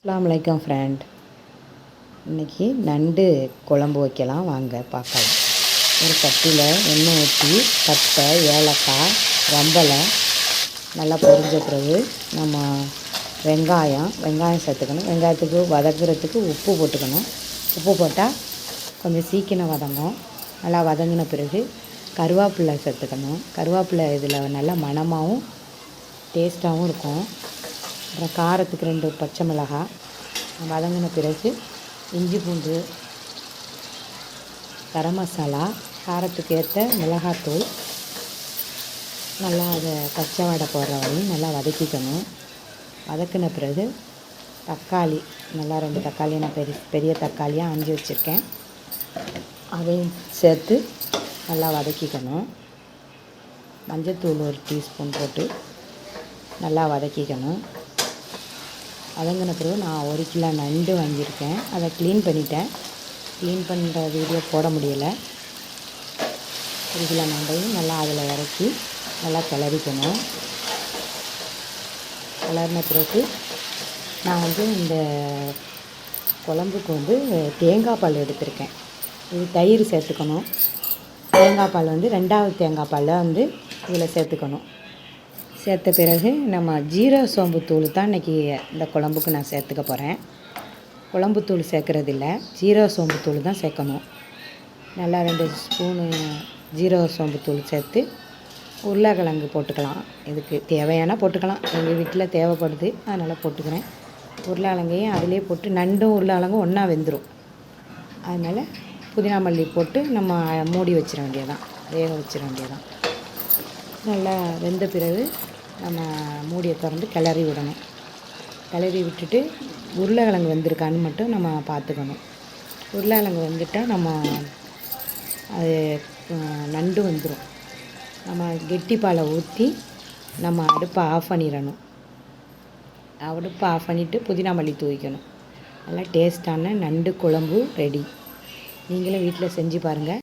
அஸ்ஸலாமு அலைக்கும் ஃப்ரெண்ட். இன்றைக்கி நண்டு குழம்பு வைக்கலாம் வாங்க பார்க்கலாம். ஒரு சட்டியில் எண்ணெய் ஊற்றி பட்டை, ஏலக்காய், ரம்பலை நல்லா பொரிஞ்ச பிறகு நம்ம வெங்காயம் சேர்த்துக்கணும். வெங்காயத்துக்கு வதக்குறதுக்கு உப்பு போட்டுக்கணும். உப்பு போட்டால் கொஞ்சம் சீக்கிரம் வதங்கும். நல்லா வதங்கின பிறகு கருவேப்பிலை சேர்த்துக்கணும். கருவேப்பிலை இதில் நல்லா மணமாகவும் டேஸ்ட்டாகவும் இருக்கும். அப்புறம் காரத்துக்கு 2 பச்சை மிளகாய் வதங்கின பிறகு இஞ்சி பூண்டு, கரம் மசாலா, காரத்துக்கு ஏற்ற மிளகாத்தூள் நல்லா அதை பச்சை வாடை போடுற வரையும் நல்லா வதக்கிக்கணும். வதக்கின பிறகு தக்காளி நல்லா 2 தக்காளி நான் பெரிய தக்காளியாக அரிஞ்சு வச்சுருக்கேன். அதையும் சேர்த்து நல்லா வதக்கிக்கணும். மஞ்சள்தூள் 1 டீஸ்பூன் போட்டு நல்லா வதக்கிக்கணும். வதங்கின பிறகு நான் 1 கிலோ நண்டு வாங்கியிருக்கேன். அதை க்ளீன் பண்ணிட்டேன். க்ளீன் பண்ணுற வீடியோ போட முடியலை. 1 கிலோ நண்டையும் நல்லா அதில் இறக்கி நல்லா கிளறிக்கணும். கிளறின பிறகு நான் இந்த குழம்புக்கு தேங்காய் பால் எடுத்திருக்கேன். இது தயிர் சேர்த்துக்கணும். தேங்காய் பால் 2வது தேங்காய் பால் இதில் சேர்த்துக்கணும். சேர்த்த பிறகு நம்ம ஜீரக சோம்பு தூள் தான் இன்றைக்கி இந்த குழம்புக்கு நான் சேர்த்துக்க போகிறேன். குழம்பு தூள் சேர்க்குறதில்ல, ஜீரக சோம்பு தூள் தான் சேர்க்கணும். நல்லா 2 ஸ்பூனு ஜீரக சோம்பு தூள் சேர்த்து உருளைக்கிழங்கு போட்டுக்கலாம். இதுக்கு தேவையான போட்டுக்கலாம். எங்கள் வீட்டில் தேவைப்படுது, அதனால் போட்டுக்கிறேன். உருளைக்கிழங்கையும் அதிலே போட்டு நண்டும் உருளைக்கிழங்கும் ஒன்றா வெந்துடும். அதனால் புதினா மல்லி போட்டு நம்ம மூடி வச்சிட வேண்டியதான், வேக வச்சிட வேண்டியதான். நல்லா வெந்த பிறகு நம்ம மூடியை திறந்து கிளறி விடணும். கிளறி விட்டுட்டு உருளைக்கிழங்கு வெந்திருக்கான்னு மட்டும் நம்ம பார்த்துக்கணும். உருளைக்கிழங்கு வெந்துட்டால் நம்ம அது நண்டு வந்துடும். நம்ம கெட்டி பாலை ஊற்றி நம்ம அடுப்பை ஆஃப் பண்ணிடணும். அடுப்பை ஆஃப் பண்ணிவிட்டு புதினா மல்லி தூவிக்கணும். நல்லா டேஸ்ட்டான நண்டு குழம்பு ரெடி. நீங்களும் வீட்டில் செஞ்சு பாருங்கள்.